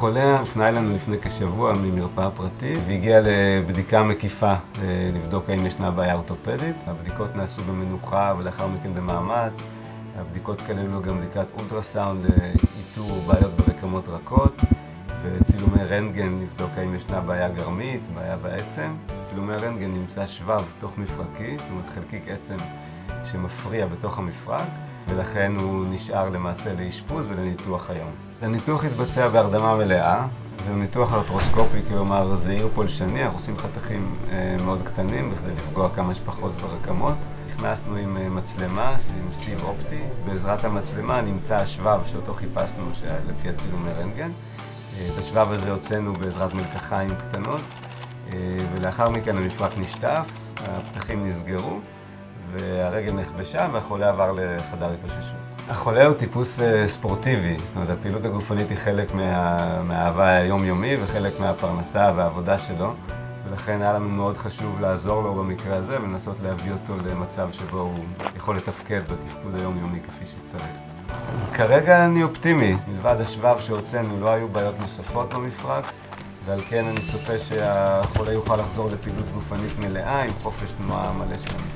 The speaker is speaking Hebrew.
החולה הופנה אלינו לפני כשבוע ממרפאה פרטית והגיע לבדיקה מקיפה לבדוק האם ישנה בעיה אורתופדית. הבדיקות נעשו במנוחה ולאחר מכן במאמץ. הבדיקות כללו גם בדיקת אולטרסאונד לאיתור בעיות ברקמות רכות וצילומי רנטגן לבדוק האם ישנה בעיה גרמית, בעיה בעצם. צילומי רנטגן נמצא שבב תוך מפרקי, זאת אומרת חלקיק עצם שמפריע בתוך המפרק, ולכן הוא נשאר למעשה לאשפוז ולניתוח היום. הניתוח התבצע בהרדמה מלאה. זהו ניתוח ארתרוסקופי, כלומר זעיר פולשני, אנחנו עושים חתכים מאוד קטנים בכדי לפגוע כמה שפחות ברקמות. נכנסנו עם מצלמה, עם סיב אופטי. בעזרת המצלמה נמצא השבב שאותו חיפשנו לפי הצילומי רנטגן. את השבב הזה הוצאנו בעזרת מלקחיים קטנות, ולאחר מכן המפרק נשטף, הפתחים נסגרו, והרגל נכבשה והחולה עבר לחדר התאוששות. החולה הוא טיפוס ספורטיבי, זאת אומרת הפעילות הגופנית היא חלק מהאהבה היומיומי וחלק מהפרנסה והעבודה שלו, ולכן היה לנו מאוד חשוב לעזור לו במקרה הזה ולנסות להביא אותו למצב שבו הוא יכול לתפקד בתפקוד היומיומי כפי שצריך. אז כרגע אני אופטימי, מלבד השבב שהוצאנו לא היו בעיות נוספות במפרק, ועל כן אני צופה שהחולה יוכל לחזור לפעילות גופנית מלאה עם חופש תנועה מלא של המפרק.